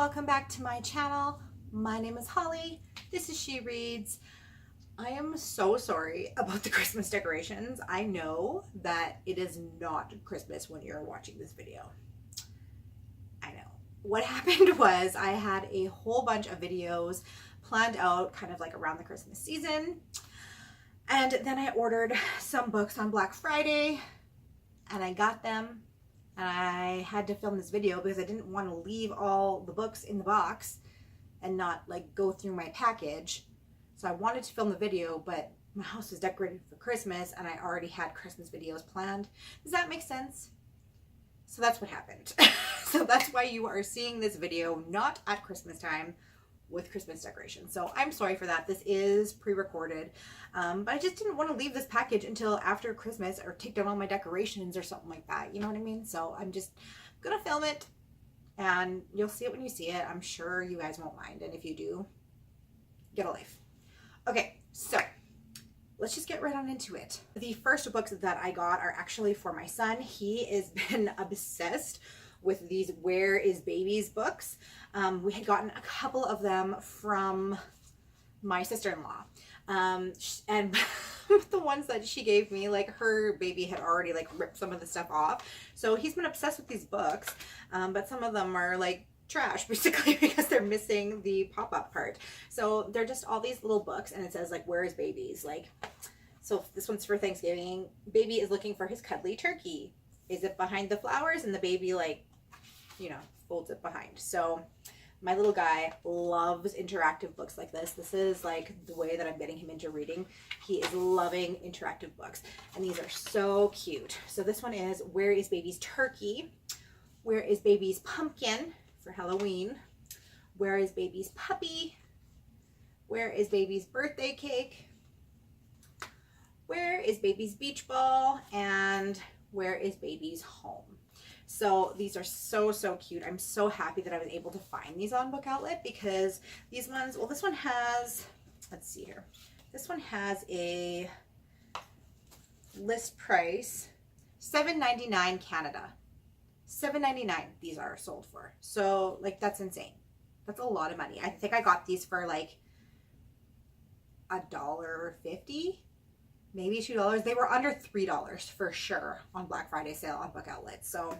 welcome back to my channel. My name is Holly. This is She Reads. I am so sorry about the Christmas decorations. I know that it is not Christmas when you're watching this video. I know. What happened was I had a whole bunch of videos planned out kind of like around the Christmas season. And then I ordered some books on Black Friday and I got them. And I had to film this video because I didn't want to leave all the books in the box and not like go through my package. So I wanted to film the video, but my house was decorated for Christmas and I already had Christmas videos planned. Does that make sense? So that's what happened. So that's why you are seeing this video not at Christmas time with Christmas decorations. So I'm sorry for that. This is pre-recorded, but I just didn't want to leave this package until after Christmas or take down all my decorations or something like that. You know what I mean? So I'm just gonna film it and you'll see it when you see it. I'm sure you guys won't mind. And if you do, get a life. Okay, so let's just get right on into it. The first books that I got are actually for my son. He has been obsessed with these Where is Babies books. We had gotten a couple of them from my sister-in-law. And the ones that she gave me, like her baby had already like ripped some of the stuff off. So he's been obsessed with these books, but some of them are like trash basically because they're missing the pop-up part. So they're just all these little books and it says like, where is babies? Like, so this one's for Thanksgiving. Baby is looking for his cuddly turkey. Is it behind the flowers? And the baby like, you know, folds it behind. So my little guy loves interactive books like this. This is like the way that I'm getting him into reading. He is loving interactive books and these are so cute. So this one is Where is Baby's Turkey? Where is Baby's Pumpkin for Halloween? Where is Baby's Puppy? Where is Baby's Birthday Cake? Where is Baby's Beach Ball? And Where is Baby's Home? So these are so cute. I'm so happy that I was able to find these on Book Outlet because these ones, well, this one has, let's see here. This one has a list price, $7.99 Canada. $7.99 these are sold for. So like that's insane. That's a lot of money. I think I got these for like $1.50. Maybe $2. They were under $3 for sure on Black Friday sale on Book Outlet. So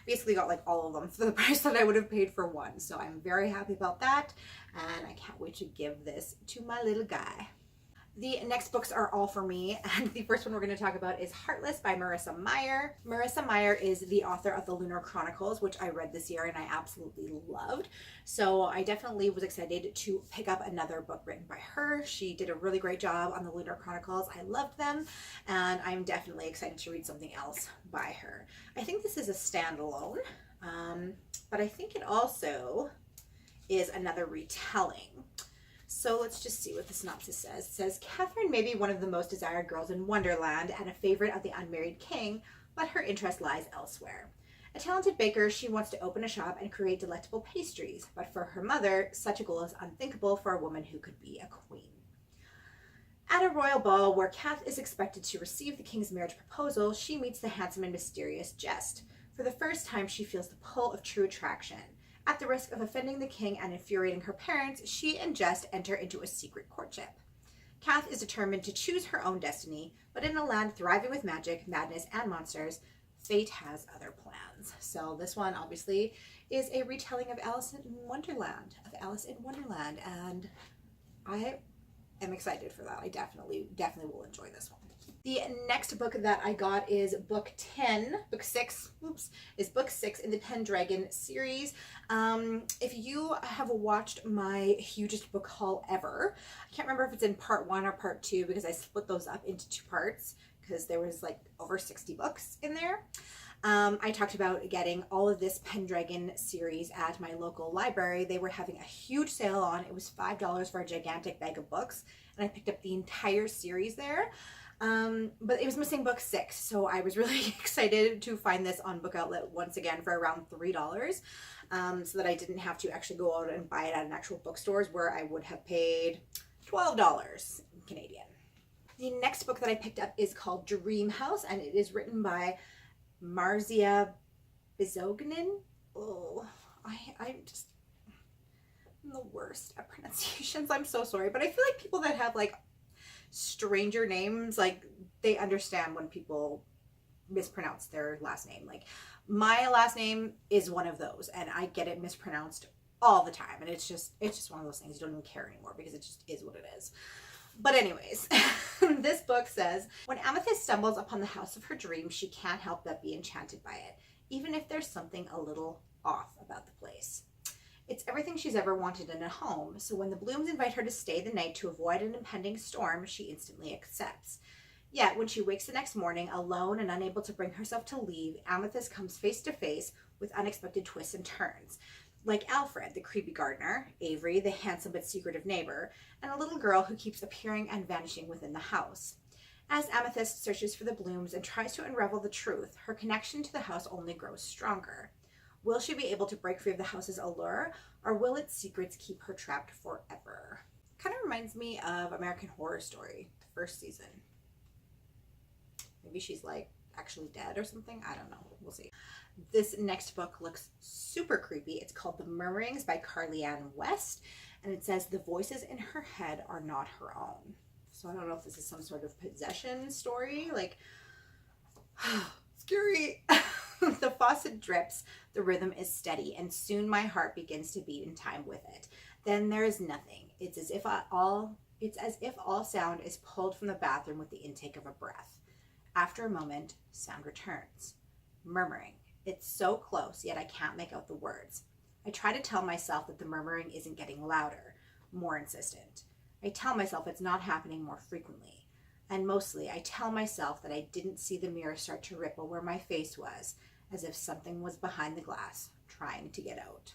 basically got like all of them for the price that I would have paid for one. So I'm very happy about that. And I can't wait to give this to my little guy. The next books are all for me, and the first one we're going to talk about is Heartless by Marissa Meyer. Marissa Meyer is the author of the Lunar Chronicles, which I read this year and I absolutely loved. So I definitely was excited to pick up another book written by her. She did a really great job on the Lunar Chronicles. I loved them, and I'm definitely excited to read something else by her. I think this is a standalone, but I think it also is another retelling. So let's just see what the synopsis says. It says, Catherine may be one of the most desired girls in Wonderland and a favorite of the unmarried king, but her interest lies elsewhere. A talented baker, she wants to open a shop and create delectable pastries, but for her mother, such a goal is unthinkable for a woman who could be a queen. At a royal ball where Kath is expected to receive the king's marriage proposal, she meets the handsome and mysterious Jest. For the first time, she feels the pull of true attraction. At the risk of offending the king and infuriating her parents, she and Jest enter into a secret courtship. Kath is determined to choose her own destiny, but in a land thriving with magic, madness, and monsters, fate has other plans. So this one obviously is a retelling of Alice in Wonderland, and I am excited for that. I definitely will enjoy this one. The next book that I got is book 6 in the Pendragon series. If you have watched my hugest book haul ever, I can't remember if it's in part 1 or part 2 because I split those up into 2 parts because there was like over 60 books in there. I talked about getting all of this Pendragon series at my local library. They were having a huge sale on. It was $5 for a gigantic bag of books, and I picked up the entire series there. But it was missing book 6, so I was really excited to find this on Book Outlet once again for around $3, so that I didn't have to actually go out and buy it at an actual bookstores where I would have paid $12 Canadian. The next book that I picked up is called Dream House, and it is written by Marzia Bezognin. Oh, I just I'm the worst at pronunciations. I'm so sorry. But I feel like people that have like stranger names, like they understand when people mispronounce their last name. Like my last name is one of those and I get it mispronounced all the time. And it's just one of those things you don't even care anymore because it just is what it is. But anyways, this book says, when Amethyst stumbles upon the house of her dreams, she can't help but be enchanted by it, even if there's something a little off about the place. It's everything she's ever wanted in a home, so when the Blooms invite her to stay the night to avoid an impending storm, she instantly accepts. Yet, when she wakes the next morning, alone and unable to bring herself to leave, Amethyst comes face to face with unexpected twists and turns. Like Alfred, the creepy gardener, Avery, the handsome but secretive neighbor, and a little girl who keeps appearing and vanishing within the house. As Amethyst searches for the Blooms and tries to unravel the truth, her connection to the house only grows stronger. Will she be able to break free of the house's allure, or will its secrets keep her trapped forever? Kind of reminds me of American Horror Story, the first season. Maybe she's like actually dead or something. I don't know. We'll see. This next book looks super creepy. It's called The Murmurings by Carly Ann West, and it says the voices in her head are not her own. So I don't know if this is some sort of possession story. Like, scary. The faucet drips, the rhythm is steady, and soon my heart begins to beat in time with it. Then there is nothing. It's as if all sound is pulled from the bathroom with the intake of a breath. After a moment, sound returns. Murmuring. It's so close, yet I can't make out the words. I try to tell myself that the murmuring isn't getting louder, more insistent. I tell myself it's not happening more frequently. And mostly, I tell myself that I didn't see the mirror start to ripple where my face was, as if something was behind the glass, trying to get out.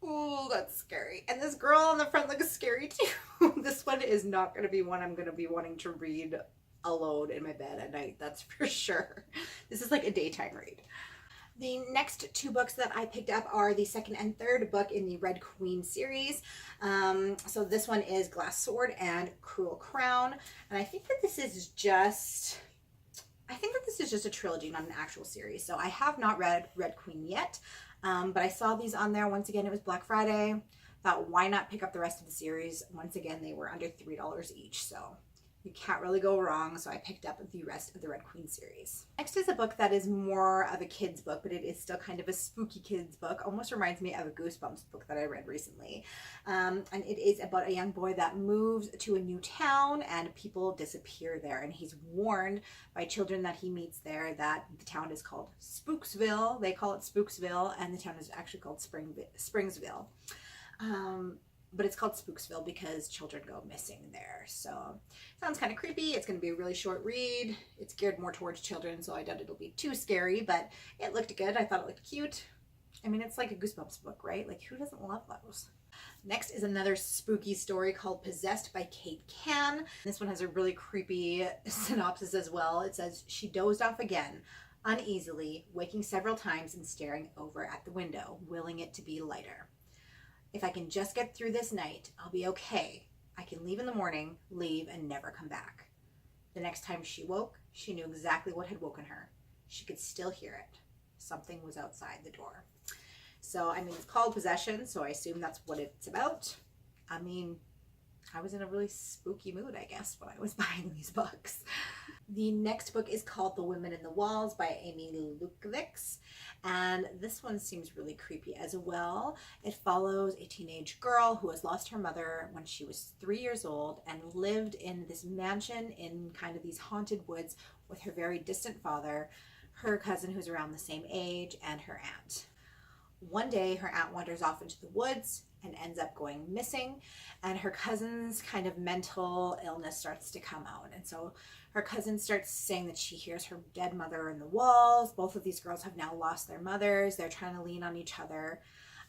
Oh, that's scary. And this girl on the front looks scary too. This one is not going to be one I'm going to be wanting to read alone in my bed at night, that's for sure. This is like a daytime read. The next two books that I picked up are the second and third book in the Red Queen series. So this one is Glass Sword and Cruel Crown. And I think that this is just a trilogy, not an actual series. So I have not read Red Queen yet, but I saw these on there. Once again, it was Black Friday. Thought, why not pick up the rest of the series? Once again, they were under $3 each, so you can't really go wrong, so I picked up the rest of the Red Queen series. Next is a book that is more of a kid's book, but it is still kind of a spooky kid's book. Almost reminds me of a Goosebumps book that I read recently. And it is about a young boy that moves to a new town and people disappear there. And he's warned by children that he meets there that the town is called Spooksville. They call it Spooksville, and the town is actually called Springsville. But it's called Spooksville because children go missing there. So sounds kind of creepy. It's going to be a really short read. It's geared more towards children, so I doubt it'll be too scary, but it looked good. I thought it looked cute. I mean, it's like a Goosebumps book, right? Like, who doesn't love those? Next is another spooky story called Possessed by Kate Can. This one has a really creepy synopsis as well. It says, she dozed off again, uneasily, waking several times and staring over at the window, willing it to be lighter. If I can just get through this night, I'll be okay. I can leave in the morning, leave, and never come back. The next time she woke, she knew exactly what had woken her. She could still hear it. Something was outside the door. So, I mean, it's called Possession, so I assume that's what it's about. I mean, I was in a really spooky mood, I guess, when I was buying these books. The next book is called The Women in the Walls by Amy Lukowicz, and this one seems really creepy as well. It follows a teenage girl who has lost her mother when she was 3 years old and lived in this mansion in kind of these haunted woods with her very distant father, her cousin who's around the same age, and her aunt. One day, her aunt wanders off into the woods and ends up going missing, and her cousin's kind of mental illness starts to come out. And so her cousin starts saying that she hears her dead mother in the walls. Both of these girls have now lost their mothers. They're trying to lean on each other.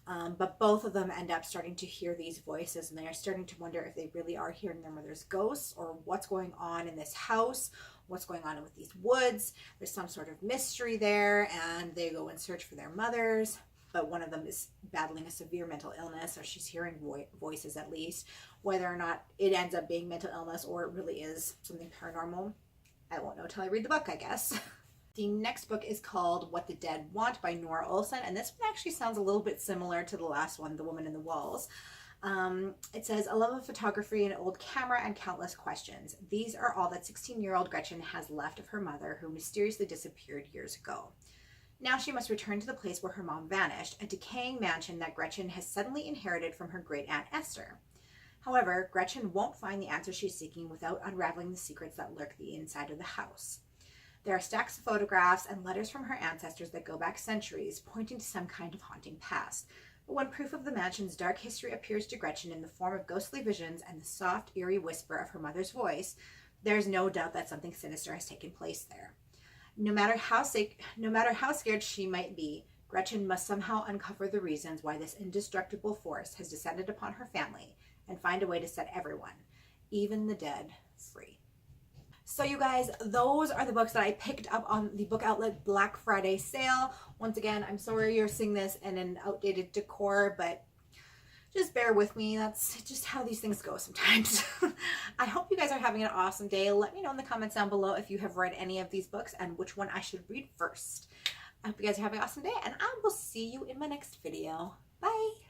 But both of them end up starting to hear these voices, and they are starting to wonder if they really are hearing their mother's ghosts or what's going on in this house, what's going on with these woods. There's some sort of mystery there, and they go and search for their mothers. But one of them is battling a severe mental illness, or she's hearing voices at least. Whether or not it ends up being mental illness or it really is something paranormal, I won't know till I read the book, I guess. The next book is called What the Dead Want by Nora Olson, and this one actually sounds a little bit similar to the last one, The Woman in the Walls. It says, a love of photography, an old camera, and countless questions. These are all that 16-year-old Gretchen has left of her mother, who mysteriously disappeared years ago. Now she must return to the place where her mom vanished, a decaying mansion that Gretchen has suddenly inherited from her great-aunt Esther. However, Gretchen won't find the answer she's seeking without unraveling the secrets that lurk the inside of the house. There are stacks of photographs and letters from her ancestors that go back centuries, pointing to some kind of haunting past. But when proof of the mansion's dark history appears to Gretchen in the form of ghostly visions and the soft, eerie whisper of her mother's voice, there's no doubt that something sinister has taken place there. No matter how scared she might be, Gretchen must somehow uncover the reasons why this indestructible force has descended upon her family and find a way to set everyone, even the dead, free. So you guys, those are the books that I picked up on the Book Outlet Black Friday sale. Once again, I'm sorry you're seeing this in an outdated decor, but just bear with me. That's just how these things go sometimes. I hope you guys are having an awesome day. Let me know in the comments down below if you have read any of these books and which one I should read first. I hope you guys are having an awesome day, and I will see you in my next video. Bye!